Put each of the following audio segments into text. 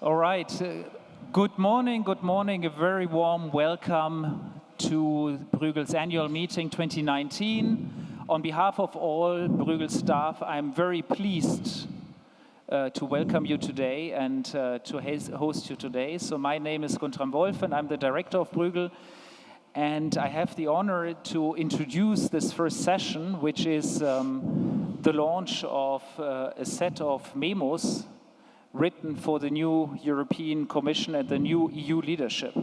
All right. Good morning. A very warm welcome to Bruegel's annual meeting 2019. On behalf of all Bruegel staff, I'm very pleased to welcome you today and to host you today. So my name is Guntram Wolff and I'm the director of Bruegel. And I have the honor to introduce this first session, which is the launch of a set of memos written for the new European Commission and the new EU leadership.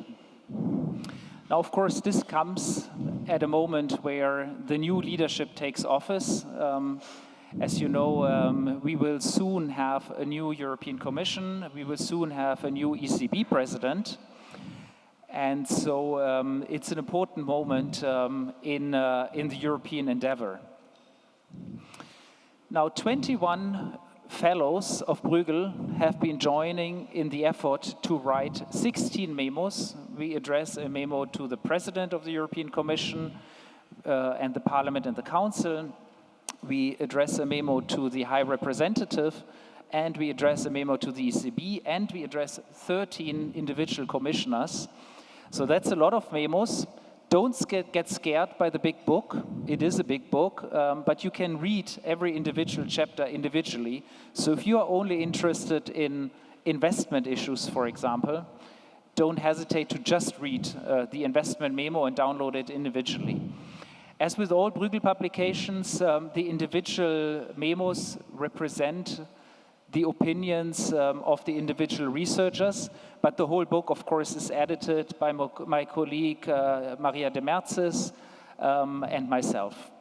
Now, of course, this comes at a moment where the new leadership takes office. As you know, we will soon have a new European Commission. We will soon have a new ECB president. And so it's an important moment in the European endeavor. Now, 21 fellows of Bruegel have been joining in the effort to write 16 memos. We address a memo to the President of the European Commission and the Parliament and the Council. We address a memo to the High Representative, and we address a memo to the ECB, and we address 13 individual commissioners. So that's a lot of memos. Don't get scared by the big book. It is a big book, but you can read every individual chapter individually. So if you are only interested in investment issues, for example, don't hesitate to just read the investment memo and download it individually. As with all Bruegel publications, the individual memos represent the opinions of the individual researchers, but the whole book, of course, is edited by my colleague Maria Demertzis and myself.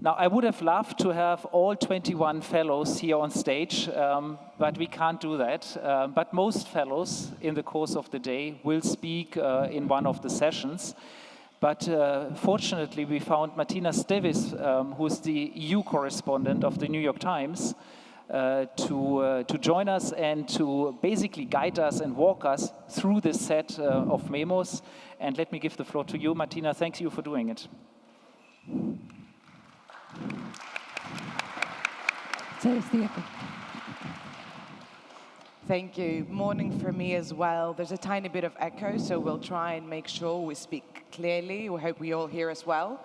Now, I would have loved to have all 21 fellows here on stage, but we can't do that. But most fellows in the course of the day will speak in one of the sessions. But fortunately, we found Matina Stevis, who's the EU correspondent of the New York Times, to join us and to basically guide us and walk us through this set of memos. And let me give the floor to you, Matina. Thank you for doing it. Thank you. Morning for me as well. There's a tiny bit of echo, so we'll try and make sure we speak clearly. We hope we all hear as well.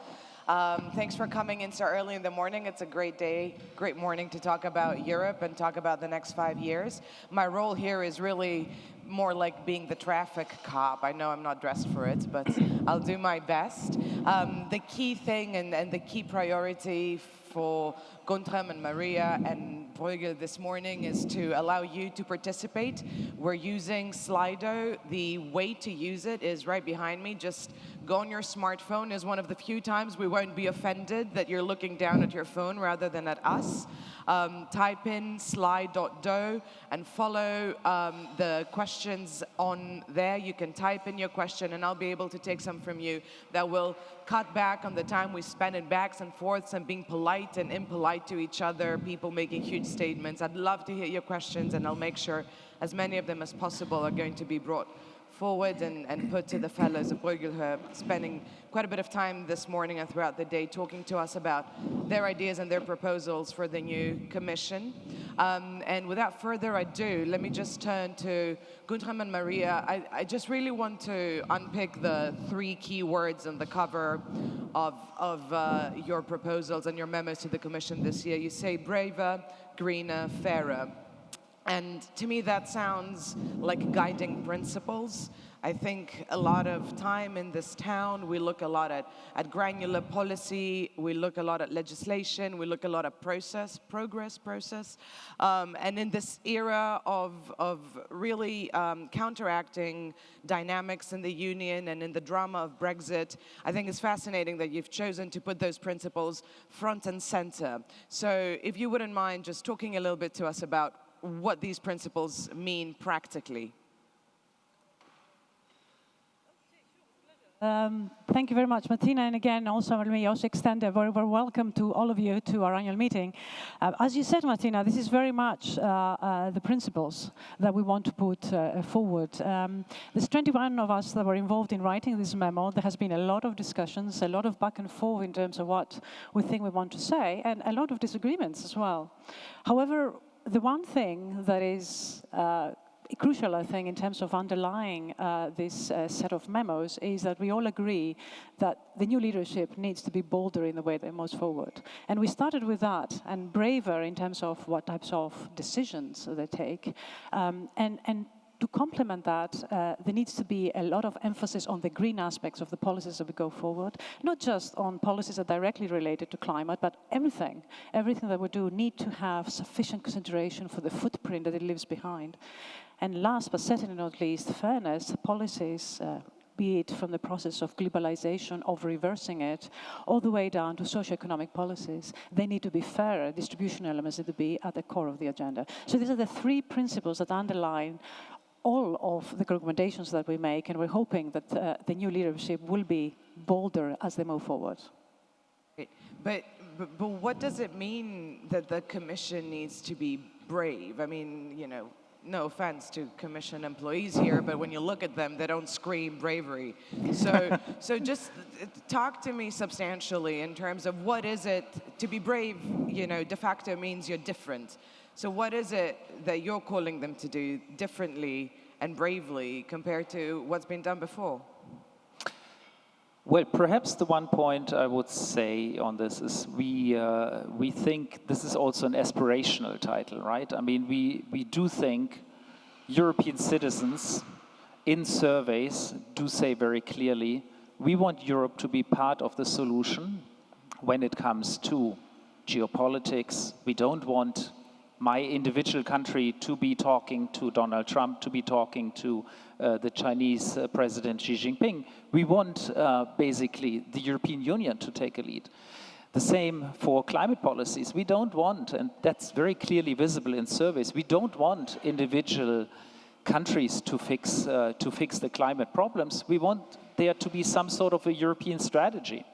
Thanks for coming in so early in the morning. It's a great day, great morning to talk about Europe and talk about the next 5 years. My role here is really more like being the traffic cop. I know I'm not dressed for it, but I'll do my best. The key thing and the key priority for Guntram and Maria and Bruegel this morning is to allow you to participate. We're using Slido. The way to use it is right behind me. Just go on your smartphone. Is one of the few times we won't be offended that you're looking down at your phone rather than at us. Type in slide.do and follow the questions on there. You can type in your question and I'll be able to take some from you that will cut back on the time we spend in backs and forths and being polite and impolite to each other, people making huge statements. I'd love to hear your questions and I'll make sure as many of them as possible are going to be brought forward and put to the fellows of Bruegel who are spending quite a bit of time this morning and throughout the day talking to us about their ideas and their proposals for the new Commission. And without further ado, let me just turn to Guntram and Maria. I just really want to unpick the 3 key words on the cover of your proposals and your memos to the Commission this year. You say braver, greener, fairer. And to me, that sounds like guiding principles. I think a lot of time in this town, we look a lot at granular policy, we look a lot at legislation, we look a lot at progress process. And in this era of really counteracting dynamics in the Union and in the drama of Brexit, I think it's fascinating that you've chosen to put those principles front and center. So if you wouldn't mind just talking a little bit to us about what these principles mean practically. Thank you very much, Matina. And again, also let me also extend a very warm welcome to all of you to our annual meeting. As you said, Matina, this is very much the principles that we want to put forward. There's 21 of us that were involved in writing this memo. There has been a lot of discussions, a lot of back and forth in terms of what we think we want to say, and a lot of disagreements as well. However, the one thing that is crucial, I think, in terms of underlying this set of memos is that we all agree that the new leadership needs to be bolder in the way they move forward. And we started with that, and braver in terms of what types of decisions they take. And to complement that, there needs to be a lot of emphasis on the green aspects of the policies that we go forward, not just on policies that are directly related to climate, but everything that we do need to have sufficient consideration for the footprint that it leaves behind. And last, but certainly not least, fairness policies, be it from the process of globalization, of reversing it, all the way down to socioeconomic policies. They need to be fairer. Distribution elements need to be at the core of the agenda. So these are the three principles that underline all of the recommendations that we make, and we're hoping that the new leadership will be bolder as they move forward. But what does it mean that the Commission needs to be brave? I mean, you know, no offense to Commission employees here, but when you look at them, they don't scream bravery. So just talk to me substantially in terms of what is it to be brave, you know, de facto means you're different. So what is it that you're calling them to do differently and bravely compared to what's been done before? Well, perhaps the one point I would say on this is we think this is also an aspirational title, right? I mean, we do think European citizens in surveys do say very clearly, we want Europe to be part of the solution when it comes to geopolitics. We don't want my individual country to be talking to Donald Trump, to be talking to the Chinese President Xi Jinping. We want basically the European Union to take a lead. The same for climate policies. We don't want, and that's very clearly visible in surveys, we don't want individual countries to fix the climate problems. We want there to be some sort of a European strategy.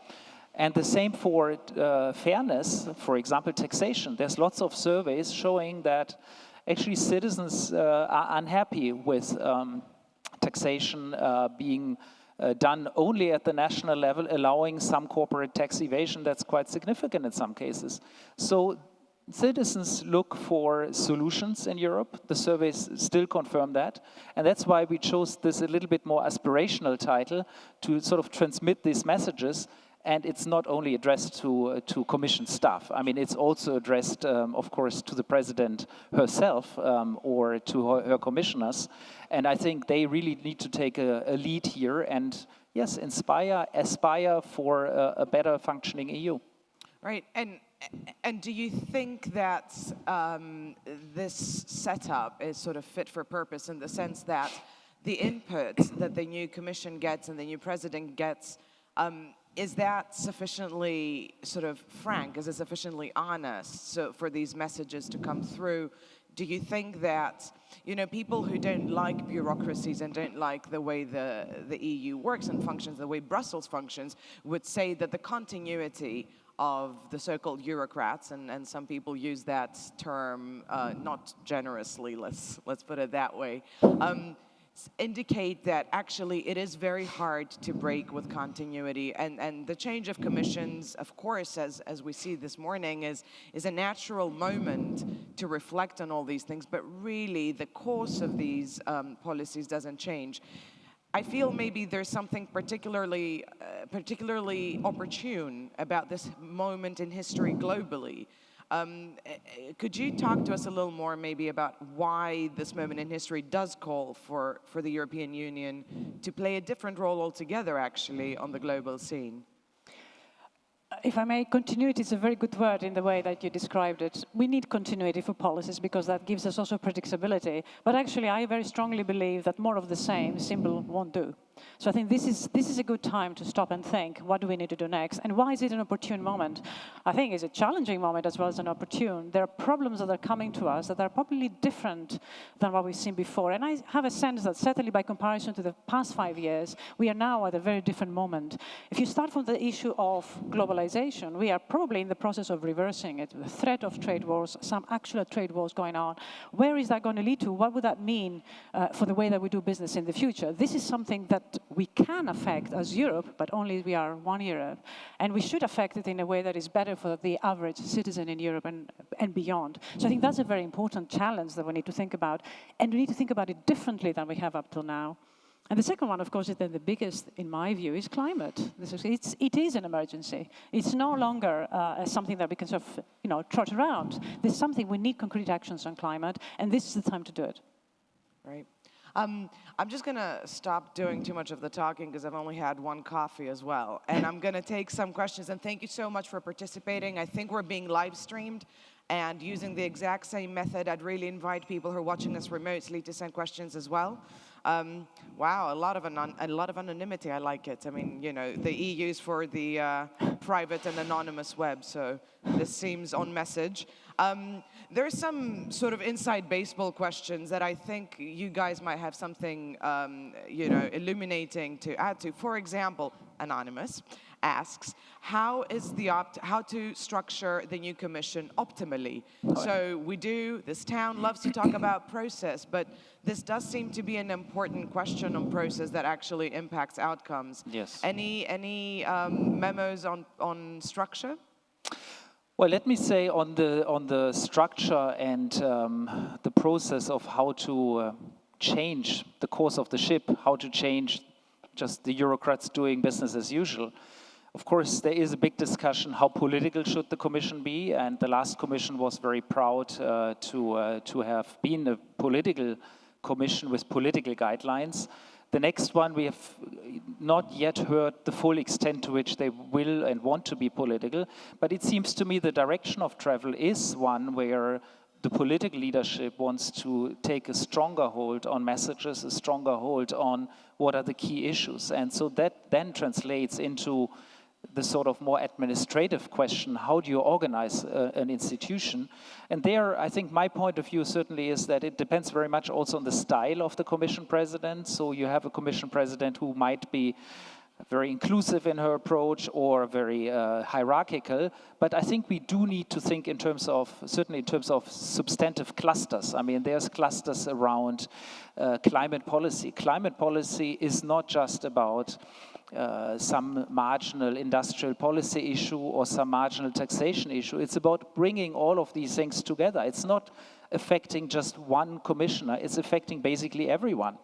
And the same for fairness, for example, taxation. There's lots of surveys showing that actually citizens are unhappy with taxation being done only at the national level, allowing some corporate tax evasion that's quite significant in some cases. So citizens look for solutions in Europe. The surveys still confirm that. And that's why we chose this a little bit more aspirational title to sort of transmit these messages. And it's not only addressed to Commission staff. I mean, it's also addressed, of course, to the President herself or to her commissioners. And I think they really need to take a lead here and, yes, aspire for a better functioning EU. Right. And do you think that this setup is sort of fit for purpose in the sense that the input that the new Commission gets and the new President gets, is that sufficiently sort of frank? Is it sufficiently honest so for these messages to come through? Do you think that, you know, people who don't like bureaucracies and don't like the way the EU works and functions, the way Brussels functions, would say that the continuity of the so-called bureaucrats, and some people use that term not generously, let's put it that way, indicate that actually it is very hard to break with continuity, and the change of commissions, of course, as we see this morning, is a natural moment to reflect on all these things, but really the course of these policies doesn't change. I feel maybe there's something particularly opportune about this moment in history globally. Could you talk to us a little more maybe about why this moment in history does call for the European Union to play a different role altogether, actually, on the global scene? If I may, continuity is a very good word in the way that you described it. We need continuity for policies because that gives us also predictability. But actually, I very strongly believe that more of the same simply won't do. So I think this is a good time to stop and think, what do we need to do next? And why is it an opportune moment? I think it's a challenging moment as well as an opportune. There are problems that are coming to us that are probably different than what we've seen before. And I have a sense that certainly by comparison to the past 5 years, we are now at a very different moment. If you start from the issue of globalization, we are probably in the process of reversing it. The threat of trade wars, some actual trade wars going on. Where is that going to lead to? What would that mean for the way that we do business in the future? This is something that that we can affect as Europe, but only we are one Europe. And we should affect it in a way that is better for the average citizen in Europe and beyond. So I think that's a very important challenge that we need to think about. And we need to think about it differently than we have up till now. And the second one, of course, is then the biggest, in my view, is climate. It is an emergency. It's no longer something that we can sort of, trot around. There's something, we need concrete actions on climate, and this is the time to do it. Right. I'm just going to stop doing too much of the talking because I've only had one coffee as well. And I'm going to take some questions. And thank you so much for participating. I think we're being live streamed. And using the exact same method, I'd really invite people who are watching us remotely to send questions as well. Wow, a lot of anonymity. I like it. I mean, the EU's for the private and anonymous web, so this seems on message. There's some sort of inside baseball questions that I think you guys might have something, illuminating to add to. For example, anonymous asks, how to structure the new commission optimally? So this town loves to talk about process, but this does seem to be an important question on process that actually impacts outcomes. Yes. Any memos on structure? Well, let me say on the structure and the process of how to change the course of the ship, how to change just the bureaucrats doing business as usual. Of course, there is a big discussion how political should the Commission be, and the last Commission was very proud to have been a political Commission with political guidelines. The next one, we have not yet heard the full extent to which they will and want to be political, but it seems to me the direction of travel is one where the political leadership wants to take a stronger hold on messages, a stronger hold on what are the key issues. And so that then translates into the sort of more administrative question, how do you organize an institution? And there, I think my point of view certainly is that it depends very much also on the style of the Commission President. So you have a Commission President who might be very inclusive in her approach or very hierarchical, but I think we do need to think in terms of, certainly in terms of substantive clusters. I mean, there's clusters around climate policy. Climate policy is not just about some marginal industrial policy issue or some marginal taxation issue. It's about bringing all of these things together. It's not affecting just one commissioner. It's affecting basically everyone.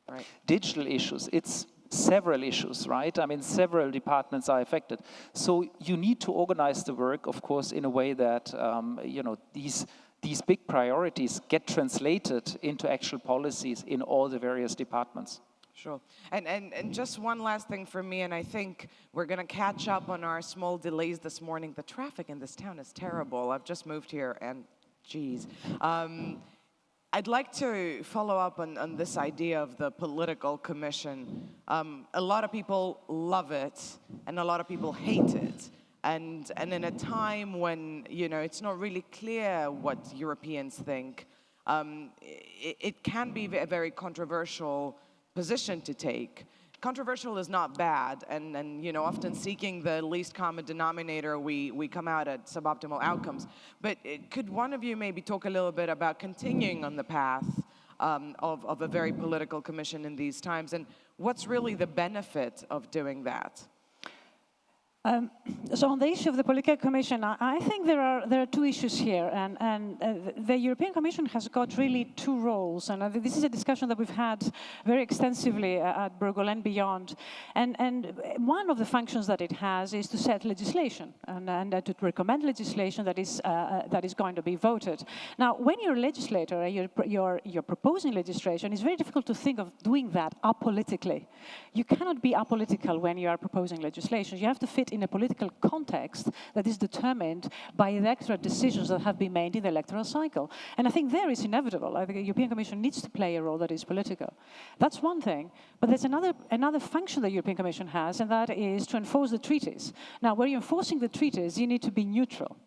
Right. Digital issues, it's several issues, right? I mean, several departments are affected. So you need to organize the work, of course, in a way that, these big priorities get translated into actual policies in all the various departments. Sure. And just one last thing for me, and I think we're going to catch up on our small delays this morning. The traffic in this town is terrible. I've just moved here, and geez. I'd like to follow up on this idea of the political commission. A lot of people love it, and a lot of people hate it. And in a time when, it's not really clear what Europeans think, it can be a very controversial position to take. Controversial is not bad, and often seeking the least common denominator, we come out at suboptimal outcomes. But could one of you maybe talk a little bit about continuing on the path of a very political commission in these times, and what's really the benefit of doing that? So on the issue of the Political Commission, I think there are two issues here, and the European Commission has got really two roles, and this is a discussion that we've had very extensively at Bruegel and beyond. And one of the functions that it has is to set legislation and to recommend legislation that is going to be voted. Now, when you're a legislator and you're proposing legislation, it's very difficult to think of doing that apolitically. You cannot be apolitical when you are proposing legislation. You have to fit in a political context that is determined by electoral decisions that have been made in the electoral cycle. And I think there is inevitable. I think the European Commission needs to play a role that is political. That's one thing. But there's another function the European Commission has, and that is to enforce the treaties. Now, when you're enforcing the treaties, you need to be neutral.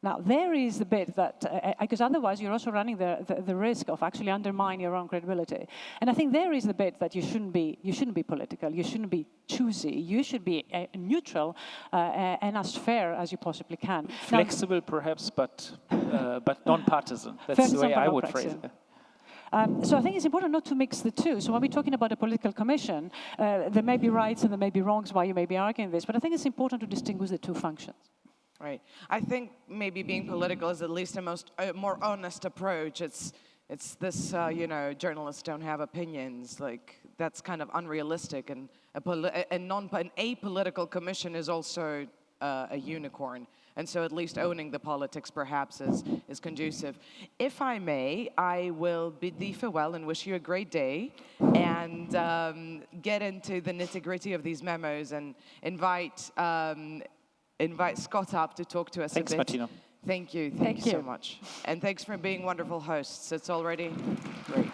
Now, there is the bit that, because otherwise you're also running the risk of actually undermining your own credibility. And I think there is the bit that you shouldn't be political, you shouldn't be choosy, you should be neutral and as fair as you possibly can. Flexible, now, perhaps, but non-partisan. That's the way I would phrase it. So I think it's important not to mix the two. So when we're talking about a political commission, there may be rights and there may be wrongs why you may be arguing this, but I think it's important to distinguish the two functions. Right. I think maybe being political is at least a more honest approach. It's this, journalists don't have opinions. Like, that's kind of unrealistic. And an apolitical commission is also a unicorn. And so at least owning the politics perhaps is conducive. If I may, I will bid thee farewell and wish you a great day and get into the nitty-gritty of these memos and invite Scott up to talk to us Thanks, a bit. Matina. Thank you. Thank you so much. And thanks for being wonderful hosts. It's already great.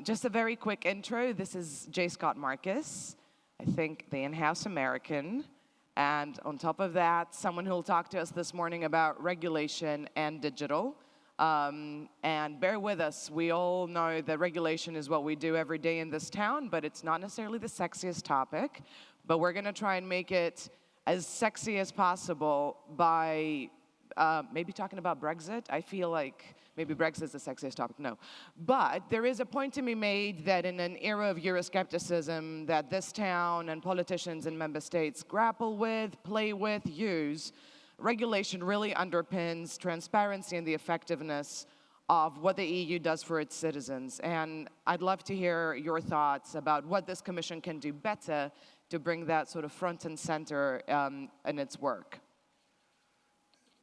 Just a very quick intro. This is J. Scott Marcus, I think the in-house American. And on top of that, someone who will talk to us this morning about regulation and digital. And bear with us, we all know that regulation is what we do every day in this town, but it's not necessarily the sexiest topic. But we're going to try and make it as sexy as possible by maybe talking about Brexit. I feel like maybe Brexit is the sexiest topic, no. But there is a point to be made that in an era of Euroscepticism that this town and politicians in member states grapple with, play with, use, regulation really underpins transparency and the effectiveness of what the EU does for its citizens. And I'd love to hear your thoughts about what this commission can do better to bring that sort of front and center in its work.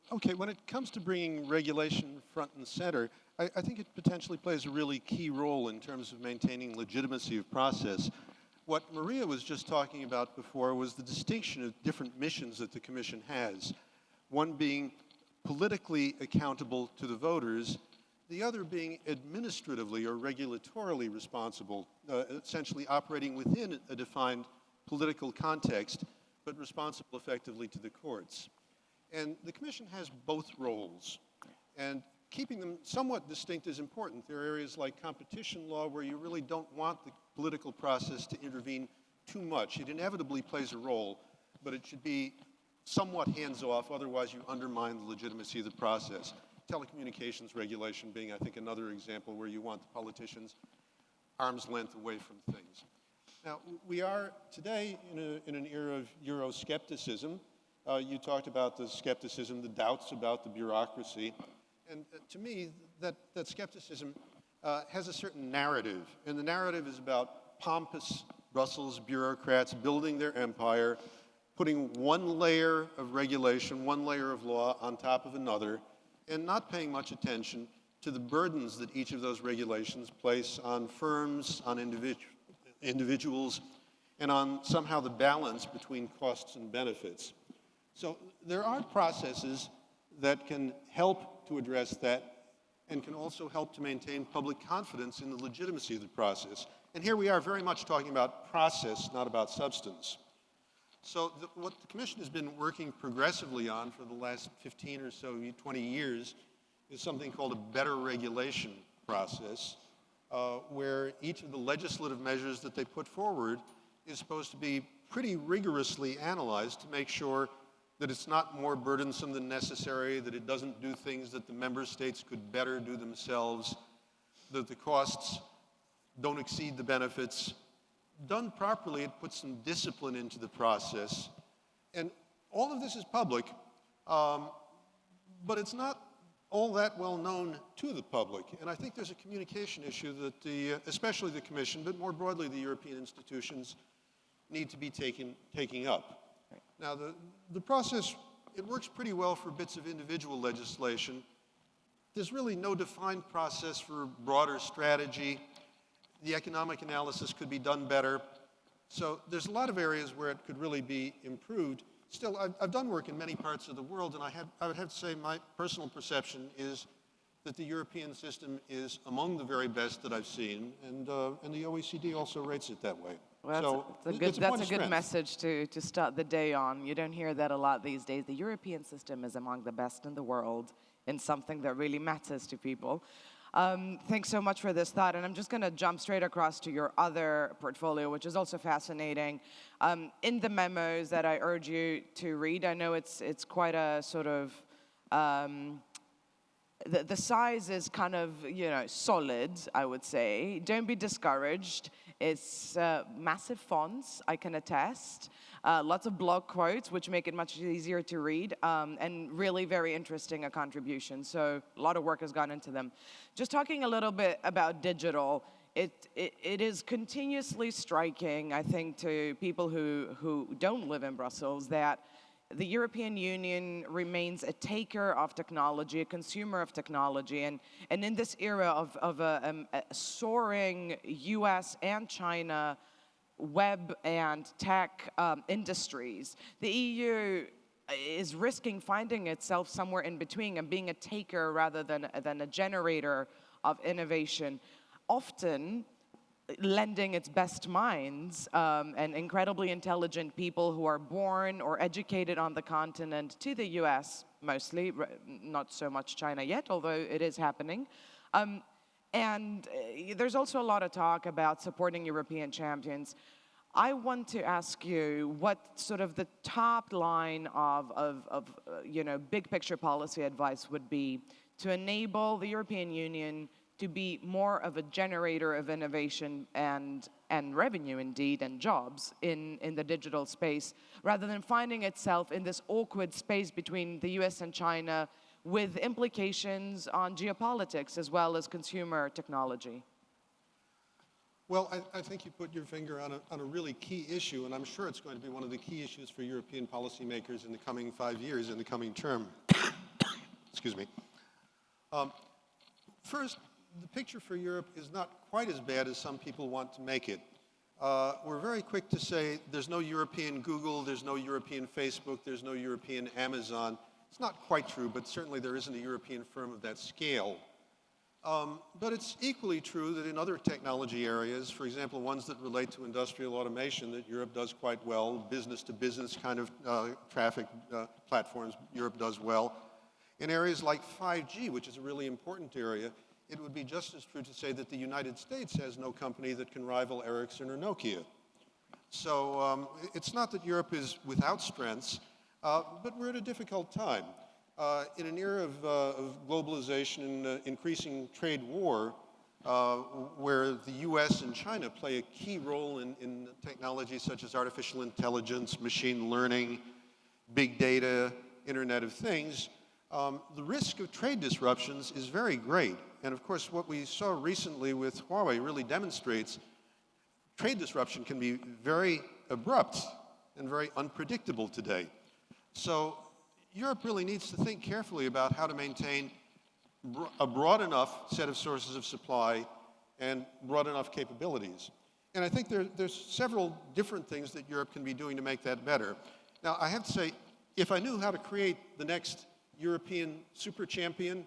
Okay, when it comes to bringing regulation front and center, I think it potentially plays a really key role in terms of maintaining legitimacy of process. What Maria was just talking about before was the distinction of different missions that the Commission has. One being politically accountable to the voters, the other being administratively or regulatorily responsible, essentially operating within a defined political context, but responsible effectively to the courts. And the Commission has both roles, and keeping them somewhat distinct is important. There are areas like competition law where you really don't want the political process to intervene too much. It inevitably plays a role, but it should be somewhat hands-off, otherwise you undermine the legitimacy of the process. Telecommunications regulation being, I think, another example where you want the politicians arm's length away from things. Now, we are today in an era of Euroscepticism. You talked about the skepticism, the doubts about the bureaucracy. And to me, that skepticism has a certain narrative. And the narrative is about pompous Brussels bureaucrats building their empire, putting one layer of regulation, one layer of law on top of another, and not paying much attention to the burdens that each of those regulations place on firms, on individuals, and on somehow the balance between costs and benefits. So there are processes that can help to address that and can also help to maintain public confidence in the legitimacy of the process. And here we are very much talking about process, not about substance. So what the Commission has been working progressively on for the last 15 or so, 20 years, is something called a better regulation process, where each of the legislative measures that they put forward is supposed to be pretty rigorously analyzed to make sure that it's not more burdensome than necessary, that it doesn't do things that the member states could better do themselves, that the costs don't exceed the benefits. Done properly, it puts some discipline into the process. And all of this is public, but it's not all that well known to the public. And I think there's a communication issue that especially the Commission, but more broadly the European institutions, need to be taking up. Now, the process, it works pretty well for bits of individual legislation. There's really no defined process for broader strategy. The economic analysis could be done better. So there's a lot of areas where it could really be improved. Still, I've done work in many parts of the world, and I would have to say my personal perception is that the European system is among the very best that I've seen, and the OECD also rates it that way. Well, that's a good message to start the day on. You don't hear that a lot these days. The European system is among the best in the world in something that really matters to people. Thanks so much for this thought, and I'm just going to jump straight across to your other portfolio, which is also fascinating. In the memos that I urge you to read, I know it's quite a sort of the size is kind of, solid, I would say. Don't be discouraged. It's massive fonts, I can attest. Lots of blog quotes, which make it much easier to read, and really very interesting a contribution. So a lot of work has gone into them. Just talking a little bit about digital, it is continuously striking, I think, to people who don't live in Brussels, that the European Union remains a taker of technology, a consumer of technology, and in this era of a soaring US and China web and tech industries, the EU is risking finding itself somewhere in between and being a taker rather than a generator of innovation, often lending its best minds and incredibly intelligent people who are born or educated on the continent to the US, mostly, not so much China yet, although it is happening. And there's also a lot of talk about supporting European champions. I want to ask you what sort of the top line of big picture policy advice would be to enable the European Union to be more of a generator of innovation and revenue, indeed, and jobs in the digital space, rather than finding itself in this awkward space between the US and China with implications on geopolitics as well as consumer technology. Well, I think you put your finger on a really key issue, and I'm sure it's going to be one of the key issues for European policymakers in the coming 5 years, in the coming term. Excuse me. First, the picture for Europe is not quite as bad as some people want to make it. We're very quick to say there's no European Google, there's no European Facebook, there's no European Amazon. It's not quite true, but certainly there isn't a European firm of that scale. But it's equally true that in other technology areas, for example, ones that relate to industrial automation, that Europe does quite well, business-to-business kind of traffic platforms, Europe does well. In areas like 5G, which is a really important area, it would be just as true to say that the United States has no company that can rival Ericsson or Nokia. So it's not that Europe is without strengths, but we're at a difficult time. In an era of globalization and increasing trade war, where the US and China play a key role in technologies such as artificial intelligence, machine learning, big data, Internet of Things, the risk of trade disruptions is very great. And of course, what we saw recently with Huawei really demonstrates trade disruption can be very abrupt and very unpredictable today. So Europe really needs to think carefully about how to maintain a broad enough set of sources of supply and broad enough capabilities. And I think there's several different things that Europe can be doing to make that better. Now, I have to say, if I knew how to create the next European super champion,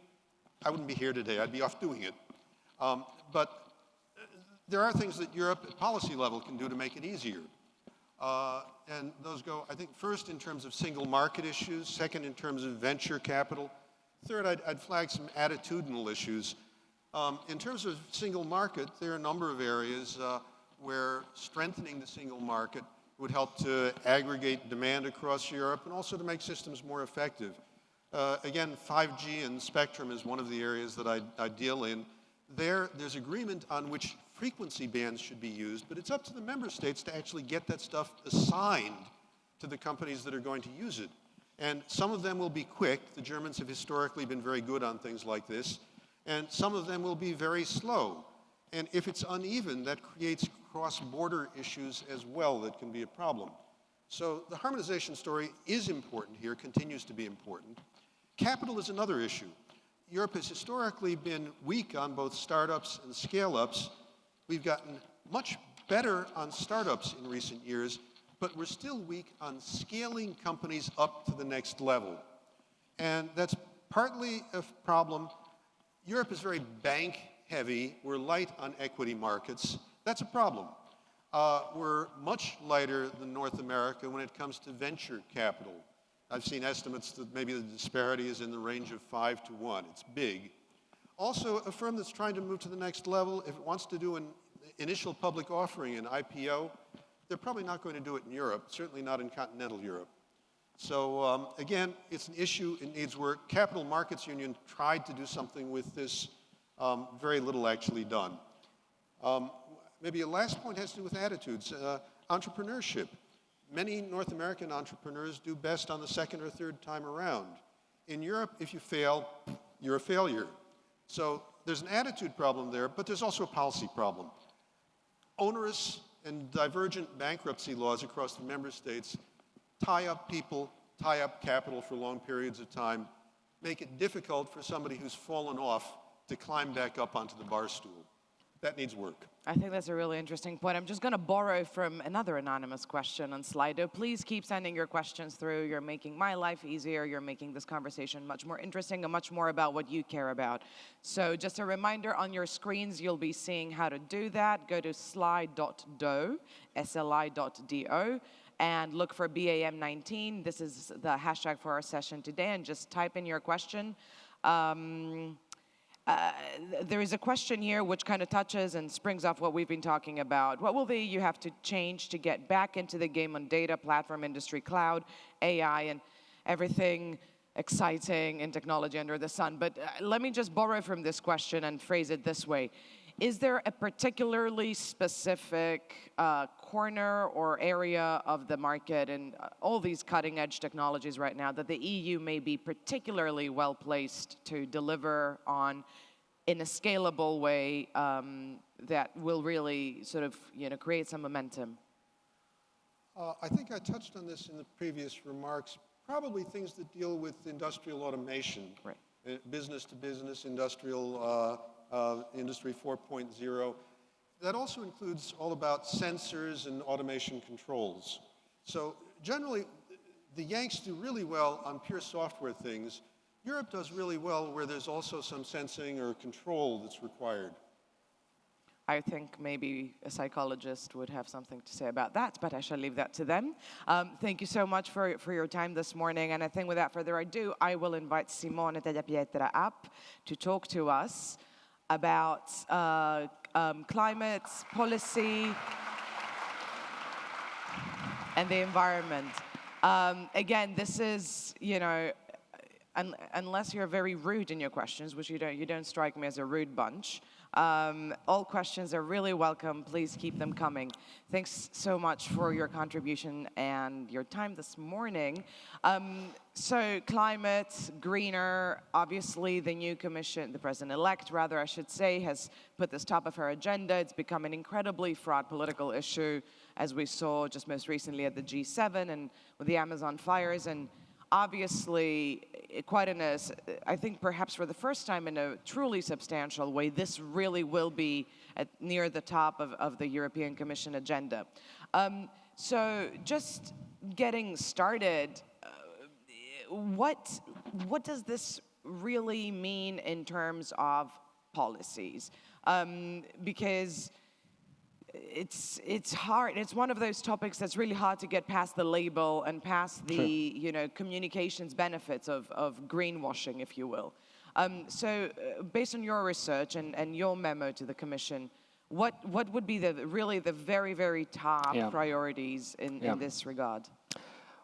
I wouldn't be here today. I'd be off doing it. But there are things that Europe at policy level can do to make it easier. And those go, I think, first in terms of single market issues, second in terms of venture capital, third I'd flag some attitudinal issues. In terms of single market, there are a number of areas where strengthening the single market would help to aggregate demand across Europe and also to make systems more effective. Again, 5G and spectrum is one of the areas that I deal in. There's agreement on which frequency bands should be used, but it's up to the member states to actually get that stuff assigned to the companies that are going to use it. And some of them will be quick. The Germans have historically been very good on things like this. And some of them will be very slow. And if it's uneven, that creates cross-border issues as well that can be a problem. So the harmonization story is important here, continues to be important. Capital is another issue. Europe has historically been weak on both startups and scale-ups. We've gotten much better on startups in recent years, but we're still weak on scaling companies up to the next level. And that's partly a problem. Europe is very bank-heavy. We're light on equity markets. That's a problem. We're much lighter than North America when it comes to venture capital. I've seen estimates that maybe the disparity is in the range of 5 to 1. It's big. Also, a firm that's trying to move to the next level, if it wants to do an initial public offering, an IPO, they're probably not going to do it in Europe, certainly not in continental Europe. So again, it's an issue, it needs work. Capital Markets Union tried to do something with this, very little actually done. Maybe a last point has to do with attitudes. Entrepreneurship. Many North American entrepreneurs do best on the second or third time around. In Europe, if you fail, you're a failure. So there's an attitude problem there, but there's also a policy problem. Onerous and divergent bankruptcy laws across the member states tie up people, tie up capital for long periods of time, make it difficult for somebody who's fallen off to climb back up onto the bar stool. That needs work. I think that's a really interesting point. I'm just going to borrow from another anonymous question on Slido. Please keep sending your questions through. You're making my life easier. You're making this conversation much more interesting and much more about what you care about. So just a reminder, on your screens, you'll be seeing how to do that. Go to sli.do, sli.do, and look for BAM19. This is the hashtag for our session today, and just type in your question. There is a question here which kind of touches and springs off what we've been talking about. What will the EU have to change to get back into the game on data, platform industry, cloud, AI, and everything exciting in technology under the sun? But let me just borrow from this question and phrase it this way. Is there a particularly specific corner or area of the market and all these cutting-edge technologies right now that the EU may be particularly well-placed to deliver on in a scalable way that will really sort of, create some momentum? I think I touched on this in the previous remarks. Probably things that deal with industrial automation, right. Business to business, industrial Industry 4.0. That also includes all about sensors and automation controls. So generally, the Yanks do really well on pure software things. Europe does really well where there's also some sensing or control that's required. I think maybe a psychologist would have something to say about that, but I shall leave that to them. Thank you so much for your time this morning. And I think without further ado, I will invite Simone Tagliapietra up to talk to us about climate policy and the environment. Again, this is, unless you're very rude in your questions, which you don't strike me as a rude bunch, all questions are really welcome. Please keep them coming. Thanks so much for your contribution and your time this morning. So climate, greener, obviously the new commission, the president-elect rather, I should say, has put this top of her agenda. It's become an incredibly fraught political issue, as we saw just most recently at the G7 and with the Amazon fires. And obviously, I think perhaps for the first time in a truly substantial way, this really will be near the top of the European Commission agenda. So just getting started, what does this really mean in terms of policies? Because it's hard. It's one of those topics that's really hard to get past the label and past the communications benefits of greenwashing, if you will. So based on your research and your memo to the Commission, what would be really the very, very top priorities in this regard?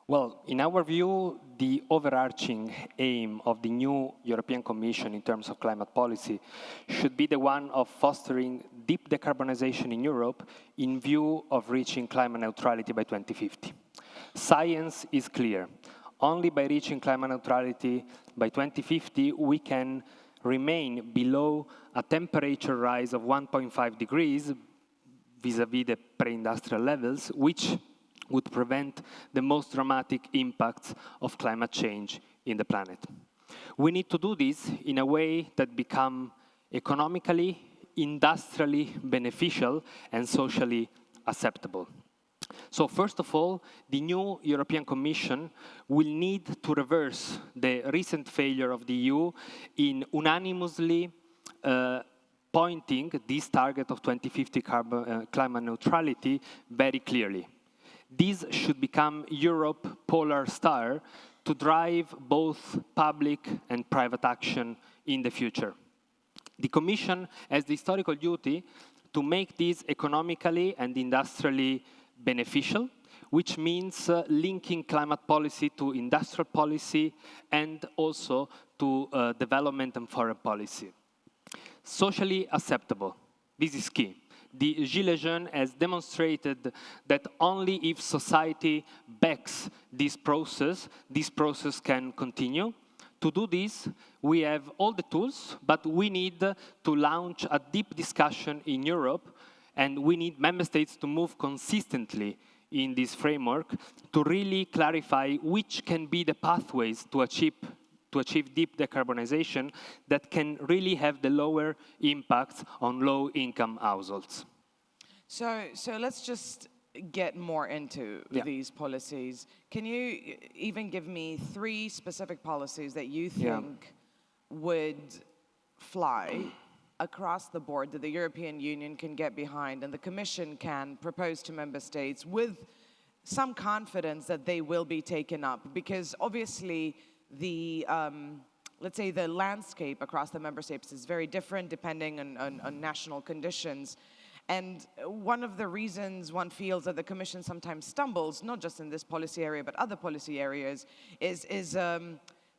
Well, in our view, the overarching aim of the new European Commission in terms of climate policy should be the one of fostering deep decarbonization in Europe in view of reaching climate neutrality by 2050. Science is clear. Only by reaching climate neutrality by 2050, we can remain below a temperature rise of 1.5 degrees vis-à-vis the pre-industrial levels, which would prevent the most dramatic impacts of climate change in the planet. We need to do this in a way that becomes economically, industrially beneficial and socially acceptable. So first of all, the new European Commission will need to reverse the recent failure of the EU in unanimously pointing this target of 2050 climate neutrality very clearly. This should become Europe's polar star to drive both public and private action in the future. The Commission has the historical duty to make this economically and industrially beneficial, which means linking climate policy to industrial policy and also to development and foreign policy. Socially acceptable, this is key. The Gilets jaunes has demonstrated that only if society backs this process can continue. To do this, we have all the tools, but we need to launch a deep discussion in Europe, and we need member states to move consistently in this framework to really clarify which can be the pathways to achieve deep decarbonization that can really have the lower impacts on low-income households. So let's just get more into these policies. Can you even give me 3 specific policies that you think would fly across the board, that the European Union can get behind and the Commission can propose to member states with some confidence that they will be taken up? Because obviously the, let's say the landscape across the member states is very different depending on national conditions. And one of the reasons one feels that the Commission sometimes stumbles, not just in this policy area, but other policy areas, is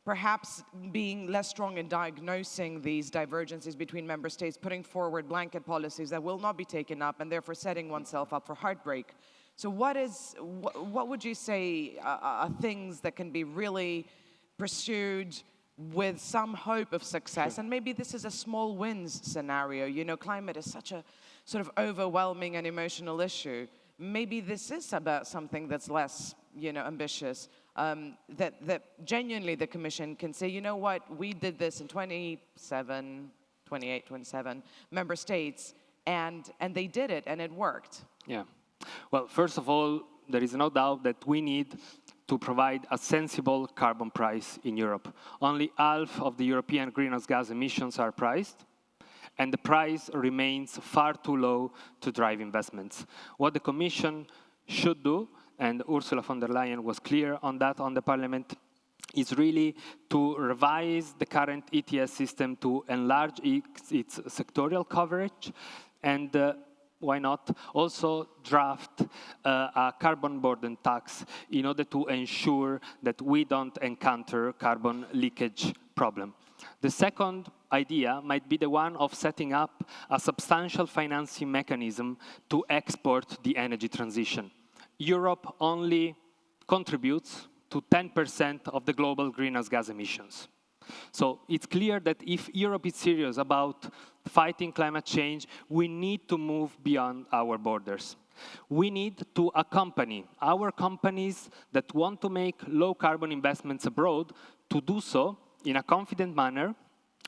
perhaps being less strong in diagnosing these divergences between member states, putting forward blanket policies that will not be taken up, and therefore setting oneself up for heartbreak. So what would you say are things that can be really pursued with some hope of success? And maybe this is a small wins scenario. You know, climate is such a sort of overwhelming and emotional issue. Maybe this is about something that's less, you know, ambitious, that genuinely the Commission can say, you know what, we did this in 28, 27 member states, and they did it, and it worked. Yeah. Well, first of all, there is no doubt that we need to provide a sensible carbon price in Europe. Only half of the European greenhouse gas emissions are priced, and the price remains far too low to drive investments. What the Commission should do, and Ursula von der Leyen was clear on that on the Parliament, is really to revise the current ETS system to enlarge its sectorial coverage, and why not also draft a carbon border tax in order to ensure that we don't encounter carbon leakage problem. The second idea might be the one of setting up a substantial financing mechanism to export the energy transition. Europe only contributes to 10% of the global greenhouse gas emissions. So it's clear that if Europe is serious about fighting climate change, we need to move beyond our borders. We need to accompany our companies that want to make low-carbon investments abroad to do so in a confident manner.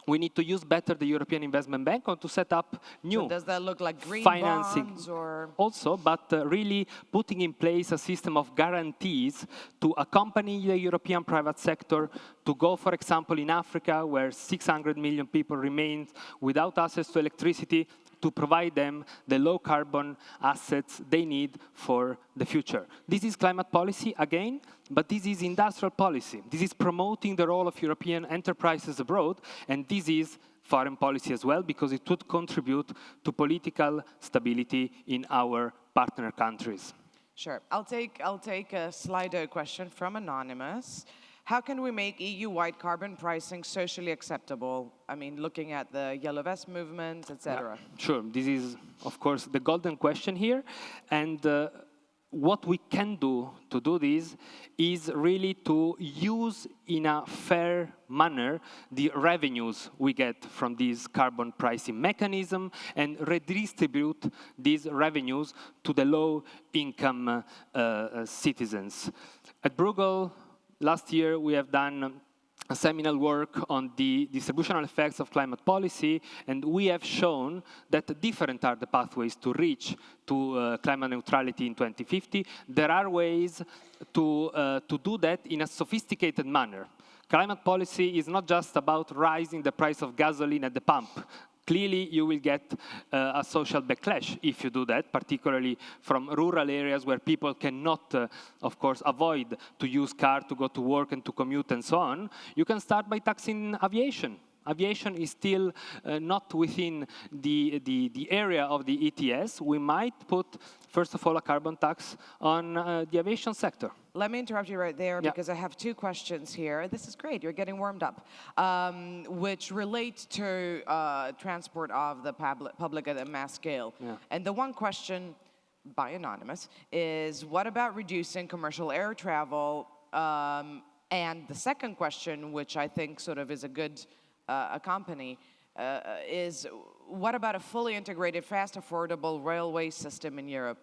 We need to use better the European Investment Bank or to set up new so does that look like green financing bonds or also, but really putting in place a system of guarantees to accompany the European private sector to go, for example, in Africa, where 600 million people remain without access to electricity, to provide them the low-carbon assets they need for the future. This is climate policy, again, but this is industrial policy. This is promoting the role of European enterprises abroad, and this is foreign policy as well, because it would contribute to political stability in our partner countries. Sure. I'll take a Slido question from Anonymous. How can we make EU-wide carbon pricing socially acceptable? I mean, looking at the Yellow Vest movement, etc. Yeah, sure. This is, of course, the golden question here. And what we can do to do this is really to use in a fair manner the revenues we get from this carbon pricing mechanism and redistribute these revenues to the low-income citizens. At Bruegel, last year, we have done a seminal work on the distributional effects of climate policy, and we have shown that different are the pathways to reach to climate neutrality in 2050. There are ways to do that in a sophisticated manner. Climate policy is not just about raising the price of gasoline at the pump. Clearly, you will get a social backlash if you do that, particularly from rural areas where people cannot, of course, avoid to use car to go to work and to commute and so on. You can start by taxing aviation. aviation is still not within the area of the ETS, we might put, first of all, a carbon tax on the aviation sector. Let me interrupt you right there because I have two questions here. This is great, you're getting warmed up, which relate to transport of the public at a mass scale. Yeah. And the one question, by Anonymous, is what about reducing commercial air travel? And the second question, which I think sort of is a good accompany, is what about a fully integrated, fast, affordable railway system in Europe?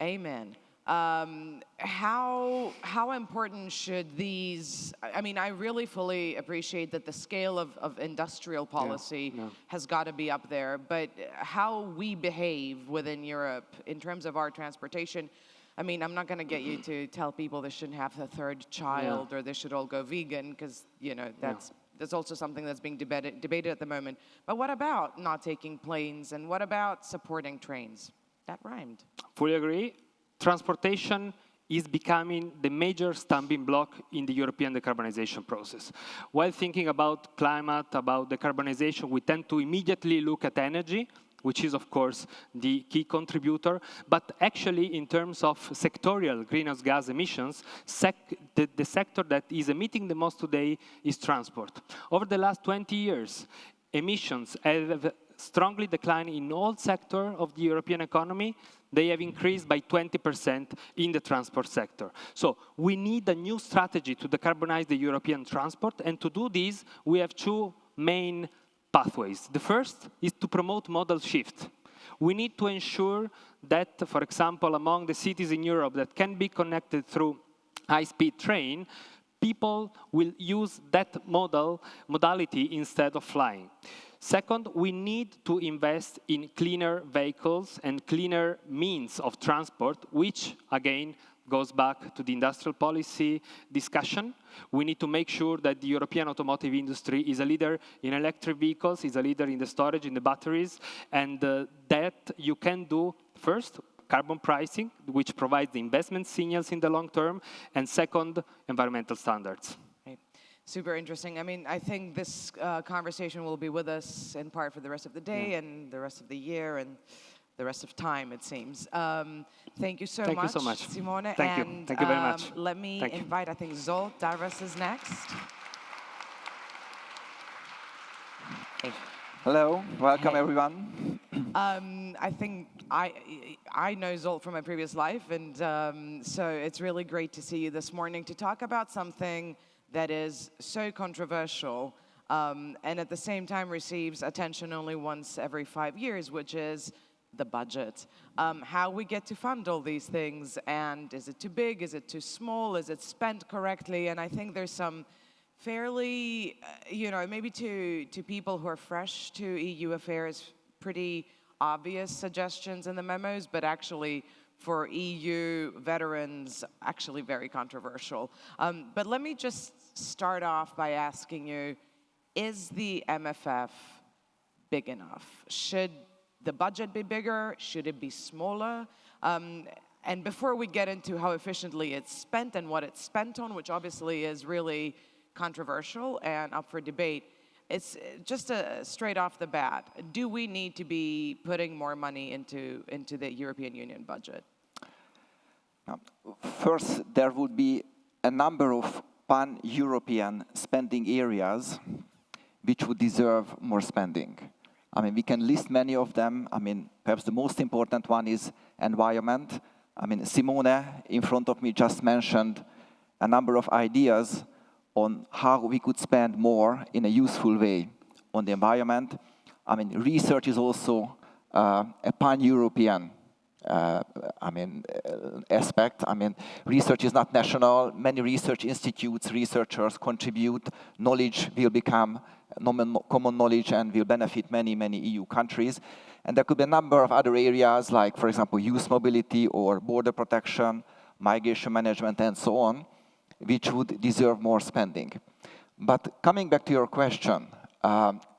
Amen. How important should these, I mean, I really fully appreciate that the scale of industrial policy has got to be up there, but how we behave within Europe in terms of our transportation, I mean, I'm not going to get you to tell people they shouldn't have a third child or they should all go vegan, because, you know, that's also something that's being debated at the moment. But what about not taking planes, and what about supporting trains? That rhymed. Fully agree. Transportation is becoming the major stumbling block in the European decarbonization process. While thinking about climate, about decarbonization, we tend to immediately look at energy, which is, of course, the key contributor. But actually, in terms of sectorial greenhouse gas emissions, the sector that is emitting the most today is transport. Over the last 20 years, emissions have strongly declined in all sectors of the European economy. They have increased by 20% in the transport sector. So we need a new strategy to decarbonize the European transport. And to do this, we have two main pathways. The first is to promote modal shift. We need to ensure that, for example, among the cities in Europe that can be connected through high-speed train, people will use that modality instead of flying. Second, we need to invest in cleaner vehicles and cleaner means of transport, which, again, goes back to the industrial policy discussion. We need to make sure that the European automotive industry is a leader in electric vehicles, is a leader in the storage, in the batteries, and that you can do, first, carbon pricing, which provides the investment signals in the long term, and second, environmental standards. Super interesting. I mean, I think this conversation will be with us in part for the rest of the day and the rest of the year and the rest of time, it seems. Thank you so much, Simone. Thank you. Thank you very much. Let me invite, I think, Zsolt. Darvas is next. Hello, welcome everyone. I think I know Zsolt from my previous life, and so it's really great to see you this morning to talk about something that is so controversial and at the same time receives attention only once every 5 years, which is the budget. How we get to fund all these things, and is it too big, is it too small, is it spent correctly? And I think there's some fairly, you know, maybe to people who are fresh to EU affairs, pretty obvious suggestions in the memos, but actually for EU veterans, actually very controversial. But let me just start off by asking you, is the MFF big enough? Should the budget be bigger? Should it be smaller? And before we get into how efficiently it's spent and what it's spent on, which obviously is really controversial and up for debate, it's just straight off the bat, do we need to be putting more money into the European Union budget? First, there would be a number of pan-European spending areas which would deserve more spending. I mean, we can list many of them. I mean, perhaps the most important one is environment. I mean, Simone in front of me just mentioned a number of ideas on how we could spend more in a useful way on the environment. I mean, research is also a pan-European aspect. I mean, research is not national. Many research institutes, researchers contribute. Knowledge will become common knowledge and will benefit many, many EU countries. And there could be a number of other areas like, for example, youth mobility or border protection, migration management, and so on, which would deserve more spending. But coming back to your question,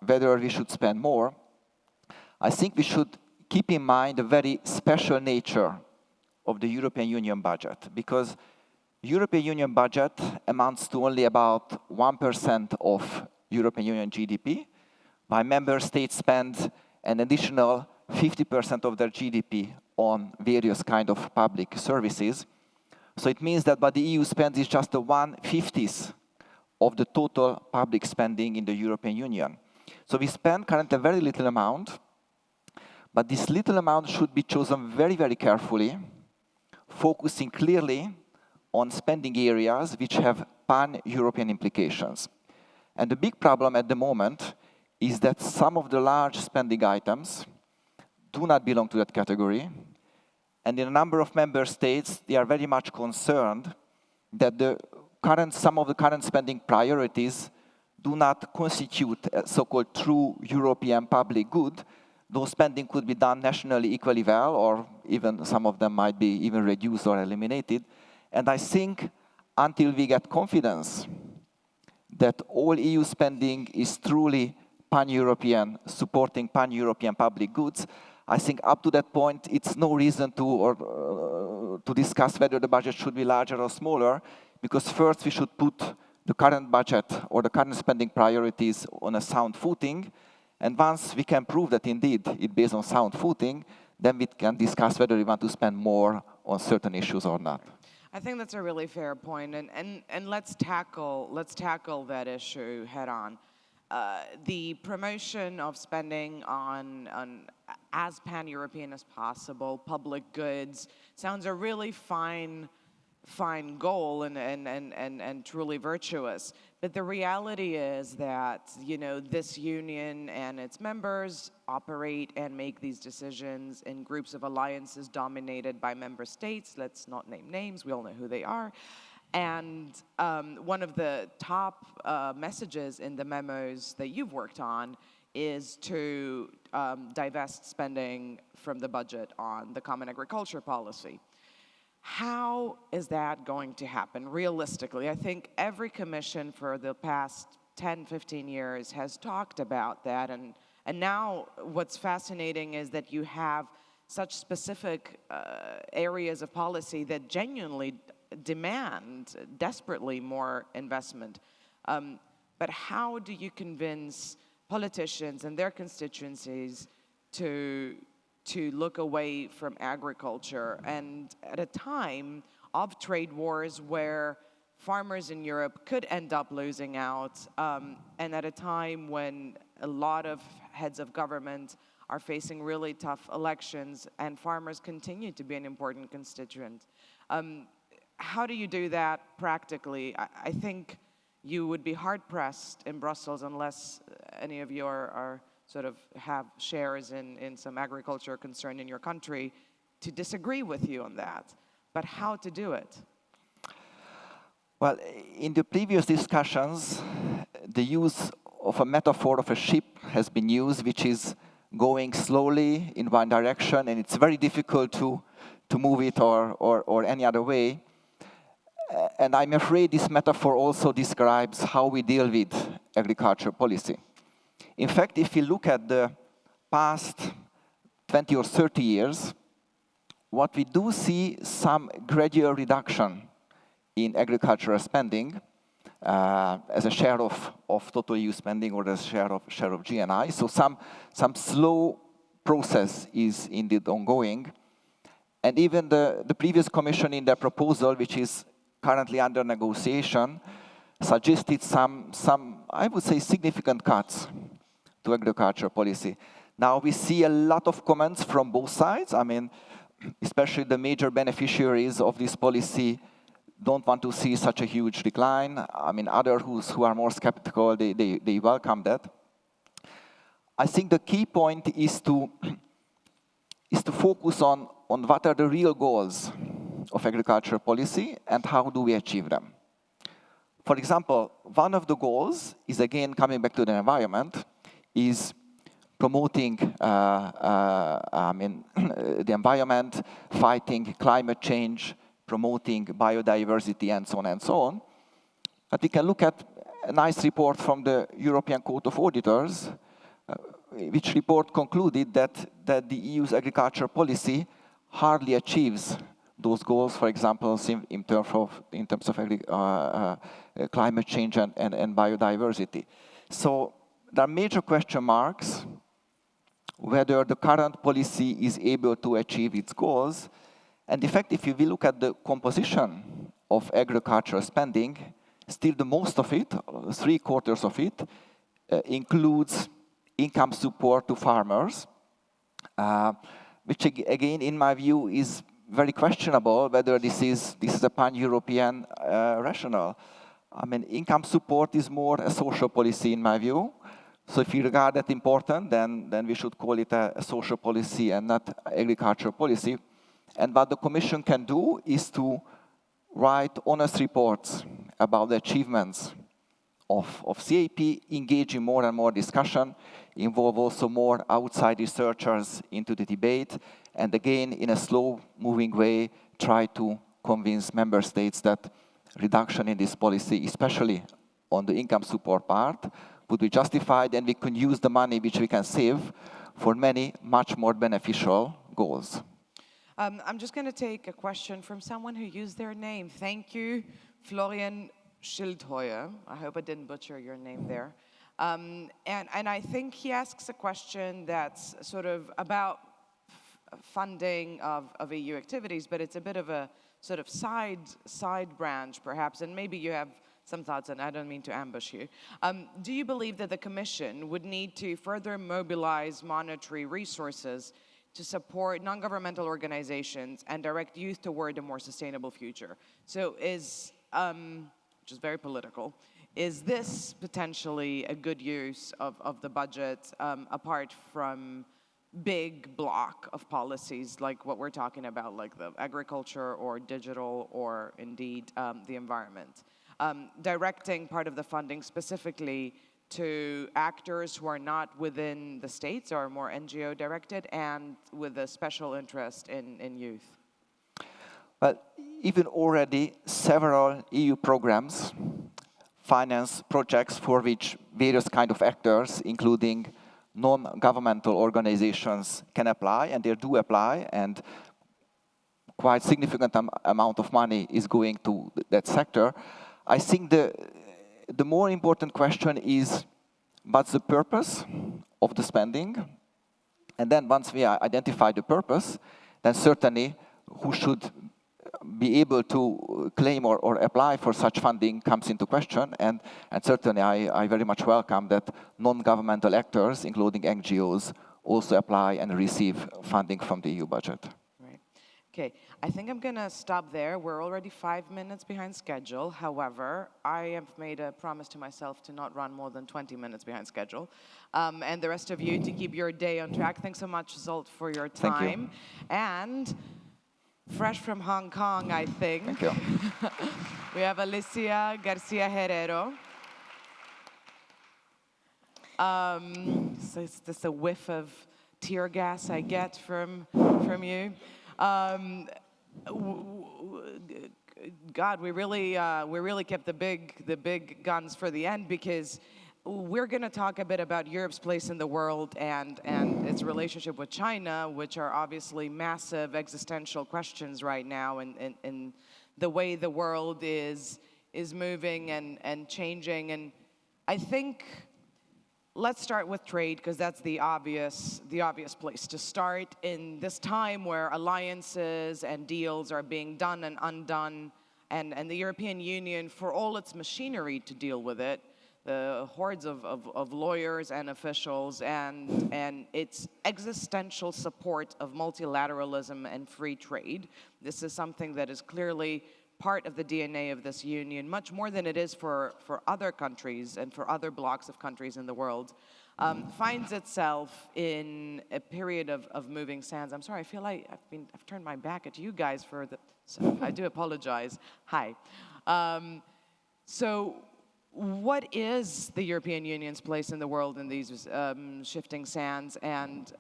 whether we should spend more, I think we should keep in mind the very special nature of the European Union budget, because European Union budget amounts to only about 1% of European Union GDP, while member states spend an additional 50% of their GDP on various kind of public services. So it means that what the EU spends is just 1/50 of the total public spending in the European Union. So we spend currently a very little amount, but this little amount should be chosen very, very carefully, focusing clearly on spending areas which have pan-European implications. And the big problem at the moment is that some of the large spending items do not belong to that category. And in a number of member states, they are very much concerned that some of the current spending priorities do not constitute a so-called true European public good. Those spending could be done nationally equally well, or even some of them might be even reduced or eliminated. And I think until we get confidence that all EU spending is truly pan-European, supporting pan-European public goods, I think up to that point, it's no reason to discuss whether the budget should be larger or smaller, because first we should put the current budget or the current spending priorities on a sound footing. And once we can prove that indeed it's based on sound footing, then we can discuss whether we want to spend more on certain issues or not. I think that's a really fair point, and let's tackle that issue head on. The promotion of spending on as pan-European as possible, public goods, sounds a really fine goal and truly virtuous. But the reality is that, you know, this union and its members operate and make these decisions in groups of alliances dominated by member states. Let's not name names, we all know who they are. And one of the top messages in the memos that you've worked on is to divest spending from the budget on the common agriculture policy. How is that going to happen realistically? I think every commission for the past 10, 15 years has talked about that. And now what's fascinating is that you have such specific areas of policy that genuinely demand desperately more investment. But how do you convince politicians and their constituencies to look away from agriculture, and at a time of trade wars where farmers in Europe could end up losing out, and at a time when a lot of heads of government are facing really tough elections and farmers continue to be an important constituent? How do you do that practically? I think you would be hard-pressed in Brussels unless any of you are sort of have shares in some agriculture concern in your country to disagree with you on that. But how to do it? Well, in the previous discussions, the use of a metaphor of a ship has been used, which is going slowly in one direction, and it's very difficult to move it or any other way. And I'm afraid this metaphor also describes how we deal with agriculture policy. In fact, if you look at the past 20 or 30 years, what we do see some gradual reduction in agricultural spending as a share of total EU spending or as a share of GNI. So some slow process is indeed ongoing. And even the previous Commission in their proposal, which is currently under negotiation, suggested some I would say, significant cuts to agriculture policy. Now we see a lot of comments from both sides. I mean, especially the major beneficiaries of this policy don't want to see such a huge decline. I mean, others who are more skeptical, they welcome that. I think the key point is to focus on what are the real goals of agriculture policy and how do we achieve them. For example, one of the goals is, again, coming back to the environment, is promoting the environment, fighting climate change, promoting biodiversity, and so on and so on. But we can look at a nice report from the European Court of Auditors, which report concluded that the EU's agriculture policy hardly achieves those goals, for example, in terms of climate change and biodiversity. So there are major question marks whether the current policy is able to achieve its goals. And in fact, if you will look at the composition of agricultural spending, still the most of it, 3/4 of it, includes income support to farmers, which again, in my view, is very questionable whether this is a pan-European rationale. I mean, income support is more a social policy, in my view. So if you regard that important, then we should call it a social policy and not agricultural policy. And what the Commission can do is to write honest reports about the achievements of CAP, engage in more and more discussion, involve also more outside researchers into the debate, and again, in a slow-moving way, try to convince member states that reduction in this policy, especially on the income support part, would be justified, and we can use the money which we can save for many much more beneficial goals. I'm just going to take a question from someone who used their name. Thank you, Florian Schildheuer. I hope I didn't butcher your name there. And I think he asks a question that's sort of about funding of EU activities, but it's a bit of a sort of side branch, perhaps, and maybe you have some thoughts, and I don't mean to ambush you. Do you believe that the Commission would need to further mobilize monetary resources to support non-governmental organizations and direct youth toward a more sustainable future? So which is very political, is this potentially a good use of the budget apart from big block of policies like what we're talking about, like the agriculture or digital or indeed the environment? Directing part of the funding specifically to actors who are not within the states or more NGO directed and with a special interest in youth? Well, even already several EU programs finance projects for which various kind of actors, including non-governmental organizations, can apply, and they do apply, and quite significant amount of money is going to that sector. I think the more important question is, what's the purpose of the spending? And then once we identify the purpose, then certainly who should be able to claim or apply for such funding comes into question. And certainly I very much welcome that non-governmental actors, including NGOs, also apply and receive funding from the EU budget. Okay, I think I'm going to stop there. We're already 5 minutes behind schedule. However, I have made a promise to myself to not run more than 20 minutes behind schedule. And the rest of you to keep your day on track. Thanks so much, Zsolt, for your time. Thank you. And fresh from Hong Kong, I think. Thank you. We have Alicia García-Herrero. So is this a whiff of tear gas I get from you? God, we really kept the big guns for the end, because we're going to talk a bit about Europe's place in the world and its relationship with China, which are obviously massive existential questions right now, and the way the world is moving and changing. And I think let's start with trade, because that's the obvious place to start in this time where alliances and deals are being done and undone, and the European Union, for all its machinery to deal with it, the hordes of lawyers and officials, and its existential support of multilateralism and free trade. This is something that is clearly part of the DNA of this union, much more than it is for other countries and for other blocks of countries in the world, finds itself in a period of moving sands. I'm sorry, I feel like I've turned my back at you guys so I do apologize. Hi. So what is the European Union's place in the world in these shifting sands, and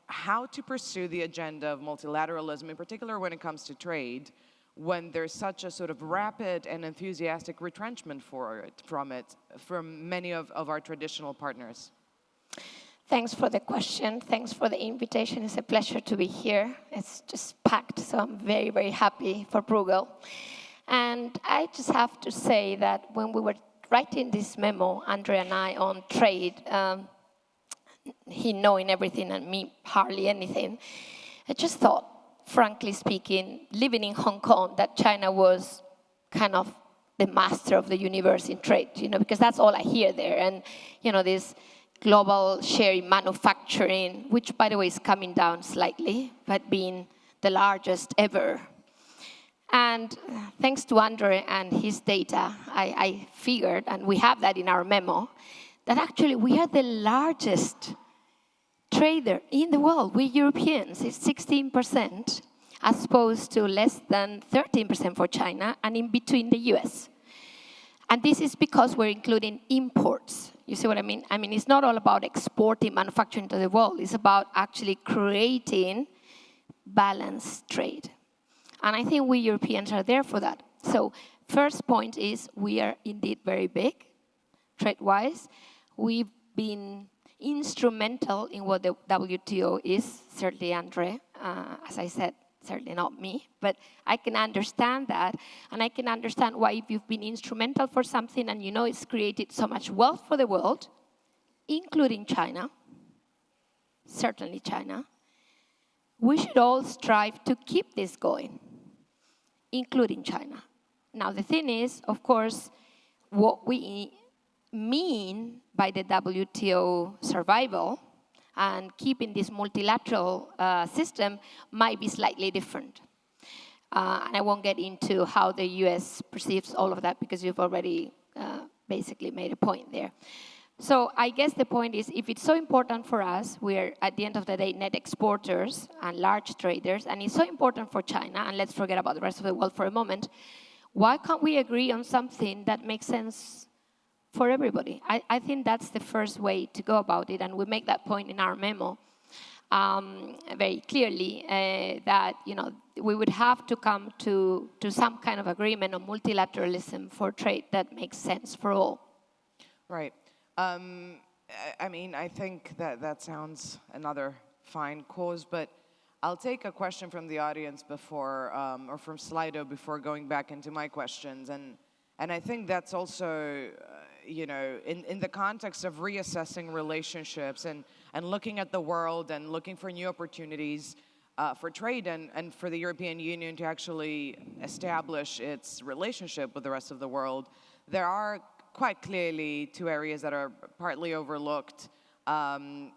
how to pursue the agenda of multilateralism, in particular when it comes to trade, when there's such a sort of rapid and enthusiastic retrenchment from many of our traditional partners? Thanks for the question. Thanks for the invitation. It's a pleasure to be here. It's just packed, so I'm very, very happy for Bruegel. And I just have to say that when we were writing this memo, Andre and I, on trade, he knowing everything and me hardly anything, I just thought, frankly speaking, living in Hong Kong, that China was kind of the master of the universe in trade, because that's all I hear there. And, this global share in manufacturing, which, by the way, is coming down slightly, but being the largest ever. And thanks to Andre and his data, I figured, and we have that in our memo, that actually we are the largest trader in the world. We Europeans, it's 16%, as opposed to less than 13% for China, and in between the US. And this is because we're including imports. You see what I mean? I mean, it's not all about exporting manufacturing to the world. It's about actually creating balanced trade. And I think we Europeans are there for that. So first point is we are indeed very big, trade-wise. We've been instrumental in what the WTO is, certainly Andre, as I said, certainly not me, but I can understand that, and I can understand why if you've been instrumental for something and it's created so much wealth for the world, including China, certainly China, we should all strive to keep this going, including China. Now the thing is, of course, what we mean by the WTO survival and keeping this multilateral system might be slightly different. And I won't get into how the US perceives all of that because you've already basically made a point there. So I guess the point is, if it's so important for us, we're at the end of the day net exporters and large traders, and it's so important for China, and let's forget about the rest of the world for a moment, why can't we agree on something that makes sense for everybody? I think that's the first way to go about it, and we make that point in our memo very clearly, that we would have to come to some kind of agreement on multilateralism for trade that makes sense for all. Right. I mean, I think that sounds another fine cause, but I'll take a question from the audience before, or from Slido before going back into my questions, and I think that's also, in the context of reassessing relationships and looking at the world and looking for new opportunities for trade and for the European Union to actually establish its relationship with the rest of the world, there are quite clearly two areas that are partly overlooked, and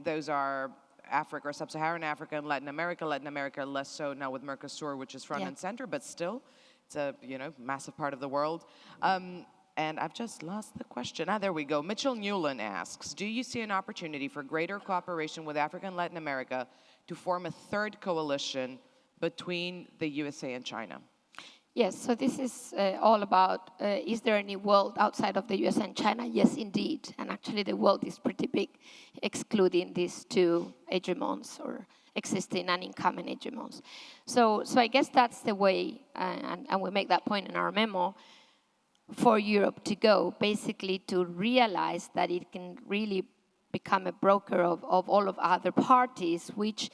those are Africa, or Sub-Saharan Africa, and Latin America. Latin America less so now with Mercosur, which is front and center, but still, it's a massive part of the world. And I've just lost the question. There we go. Mitchell Newland asks, do you see an opportunity for greater cooperation with Africa and Latin America to form a third coalition between the USA and China? Yes, so this is all about, is there any world outside of the US and China? Yes, indeed. And actually the world is pretty big, excluding these two hegemons or existing and incoming hegemons. So I guess that's the way, and we make that point in our memo, for Europe to go, basically to realize that it can really become a broker of all of other parties, which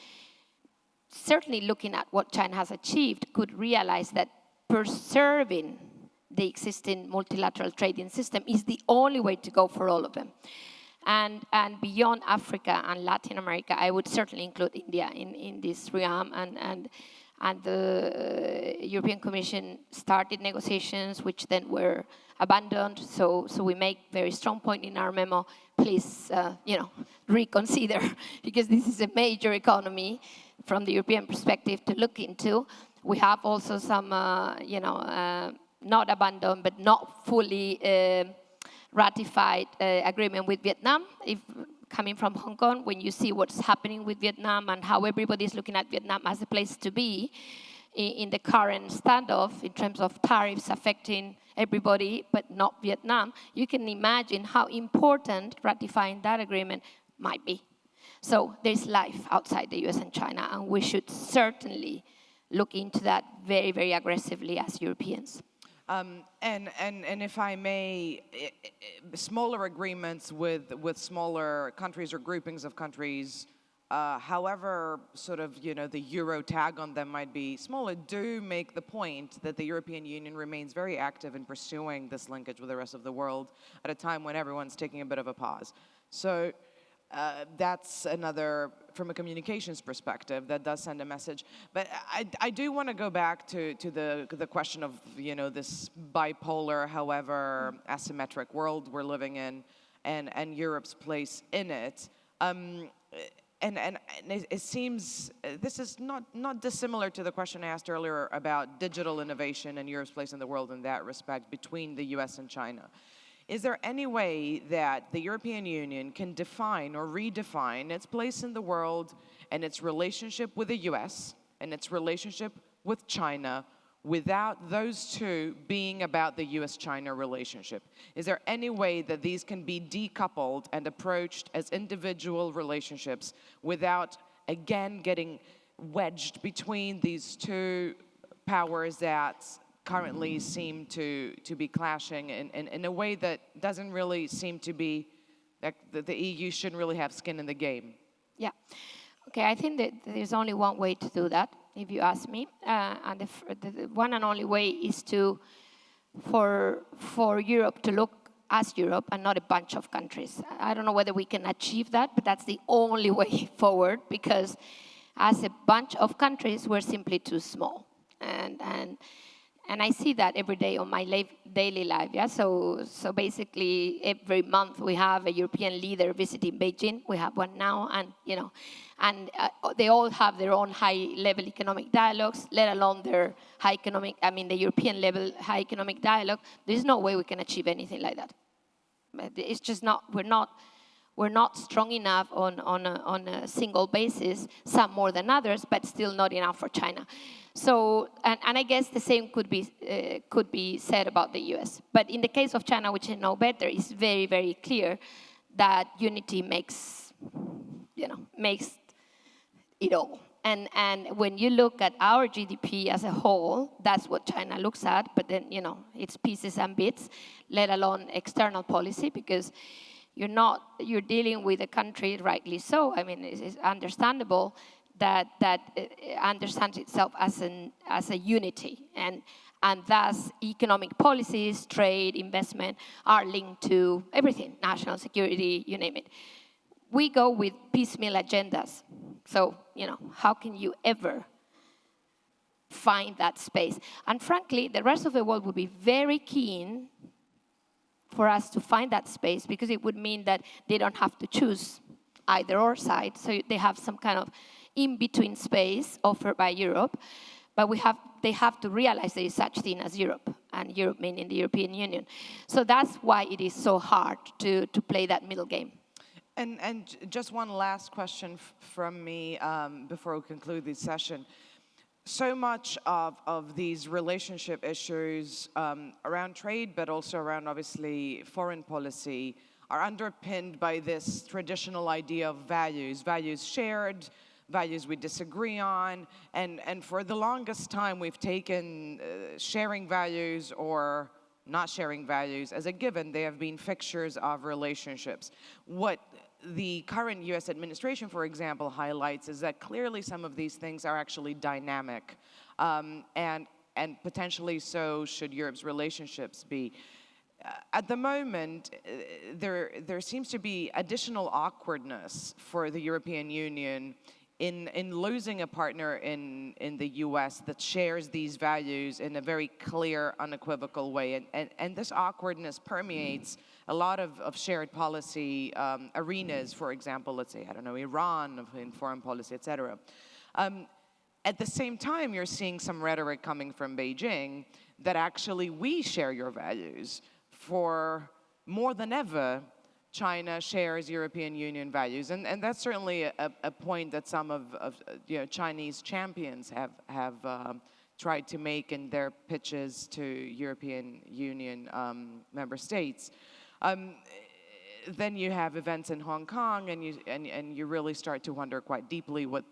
certainly looking at what China has achieved, could realize that preserving the existing multilateral trading system is the only way to go for all of them. And beyond Africa and Latin America, I would certainly include India in this realm. And the European Commission started negotiations, which then were abandoned. So we make very strong point in our memo. Please, reconsider, because this is a major economy from the European perspective to look into. We have also some, not abandoned, but not fully ratified agreement with Vietnam. If coming from Hong Kong, when you see what's happening with Vietnam and how everybody's looking at Vietnam as a place to be in the current standoff in terms of tariffs affecting everybody, but not Vietnam, you can imagine how important ratifying that agreement might be. So there's life outside the US and China, and we should certainly look into that very, very aggressively as Europeans. And if I may, smaller agreements with smaller countries or groupings of countries however sort of, the Euro tag on them might be smaller, do make the point that the European Union remains very active in pursuing this linkage with the rest of the world at a time when everyone's taking a bit of a pause. So that's another, from a communications perspective, that does send a message. But I do want to go back to the question of, this bipolar, however asymmetric world we're living in, and Europe's place in it. And it seems, this is not dissimilar to the question I asked earlier about digital innovation and Europe's place in the world in that respect between the US and China. Is there any way that the European Union can define or redefine its place in the world and its relationship with the US and its relationship with China without those two being about the US-China relationship? Is there any way that these can be decoupled and approached as individual relationships without, again, getting wedged between these two powers that currently seem to be clashing in a way that doesn't really seem to be, that the EU shouldn't really have skin in the game? Yeah. Okay, I think that there's only one way to do that, if you ask me. And the one and only way is for Europe to look as Europe and not a bunch of countries. I don't know whether we can achieve that, but that's the only way forward, because as a bunch of countries, we're simply too small. And I see that every day on my daily life. Yeah. So basically, every month we have a European leader visiting Beijing. We have one now, and they all have their own high-level economic dialogues, let alone their the European-level high economic dialogue. There's no way we can achieve anything like that. It's just not. We're not strong enough on a single basis. Some more than others, but still not enough for China. So, and I guess the same could be said about the US. But in the case of China, which I know better, it's very, very clear that unity makes it all. And when you look at our GDP as a whole, that's what China looks at. But then, it's pieces and bits, let alone external policy, because you're dealing with a country, rightly so. I mean, it's understandable that understands itself as a unity, and thus economic policies, trade, investment are linked to everything, national security, you name it. We go with piecemeal agendas. So, how can you ever find that space? And frankly, the rest of the world would be very keen for us to find that space, because it would mean that they don't have to choose either or side. So they have some kind of in-between space offered by Europe. But they have to realize there is such thing as Europe, and Europe meaning the European Union. So that's why it is so hard to play that middle game. And just one last question from me before we conclude this session. So much of these relationship issues around trade, but also around, obviously, foreign policy, are underpinned by this traditional idea of values shared, values we disagree on, and for the longest time we've taken sharing values or not sharing values as a given. They have been fixtures of relationships. What the current US administration, for example, highlights is that clearly some of these things are actually dynamic, and potentially so should Europe's relationships be. At the moment, there seems to be additional awkwardness for the European Union in losing a partner in the US that shares these values in a very clear, unequivocal way. And this awkwardness permeates a lot of shared policy arenas, for example, let's say, Iran in foreign policy, et cetera. At the same time, you're seeing some rhetoric coming from Beijing that actually we share your values. For more than ever, China shares European Union values, and that's certainly a point that some of Chinese champions have tried to make in their pitches to European Union member states. Then you have events in Hong Kong, and you really start to wonder quite deeply what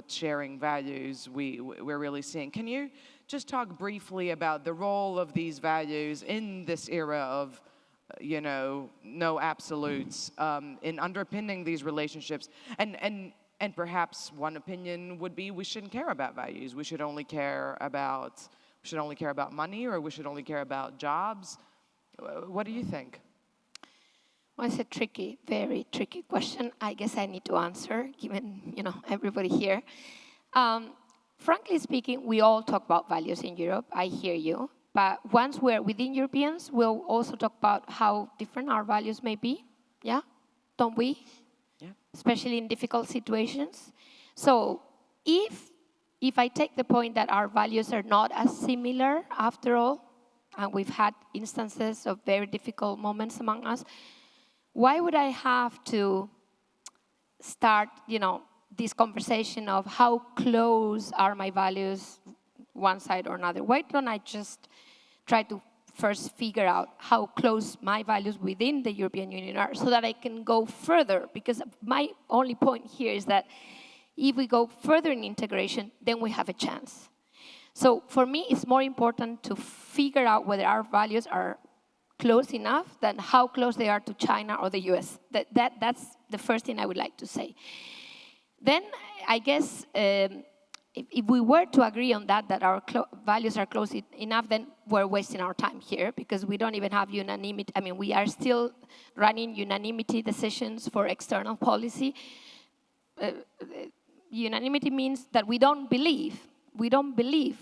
sharing values we're really seeing. Can you just talk briefly about the role of these values in this era of no absolutes in underpinning these relationships, and And perhaps one opinion would be we shouldn't care about values. We should only care about money, or we should only care about jobs. What do you think? Well, it's a tricky, very tricky question. I guess I need to answer, given everybody here. Frankly speaking, we all talk about values in Europe. I hear you. But once we're within Europeans, we'll also talk about how different our values may be. Yeah? Don't we? Yeah. Especially in difficult situations. So if I take the point that our values are not as similar after all, and we've had instances of very difficult moments among us, why would I have to start, this conversation of how close are my values one side or another? Why don't I just try to first figure out how close my values within the European Union are so that I can go further? Because my only point here is that if we go further in integration, then we have a chance. So for me, it's more important to figure out whether our values are close enough than how close they are to China or the US. That's the first thing I would like to say. Then I guess if we were to agree on that our values are close enough, then we're wasting our time here because we don't even have unanimity. I mean, we are still running unanimity decisions for external policy. Unanimity means that we don't believe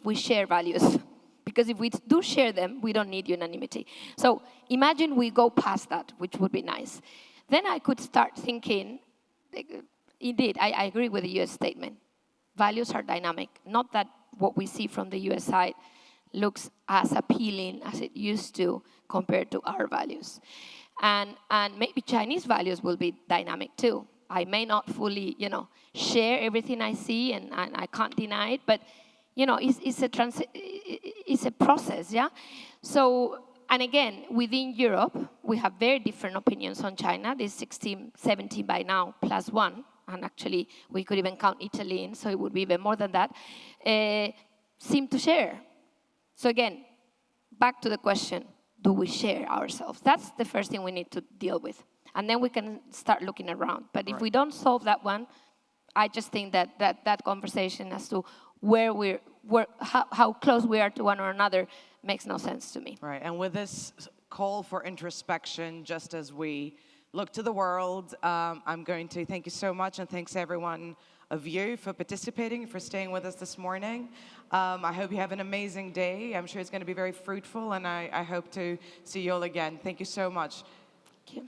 we share values. Because if we do share them, we don't need unanimity. So imagine we go past that, which would be nice. Then I could start thinking, indeed, I agree with the US statement. Values are dynamic. Not that what we see from the US side looks as appealing as it used to compared to our values. And maybe Chinese values will be dynamic too. I may not fully, share everything I see, and I can't deny it, but it's a process, yeah? So, and again, within Europe, we have very different opinions on China. There's 16, 17 by now, plus one. And actually, we could even count Italy in, so it would be even more than that, seem to share. So again, back to the question, do we share ourselves? That's the first thing we need to deal with. And then we can start looking around. But if we don't solve that one, I just think that conversation as to how close we are to one or another makes no sense to me. Right, and with this call for introspection, just as we look to the world, I'm going to thank you so much, and thanks everyone of you for participating, for staying with us this morning. I hope you have an amazing day. I'm sure it's going to be very fruitful, and I hope to see you all again. Thank you so much. Thank you.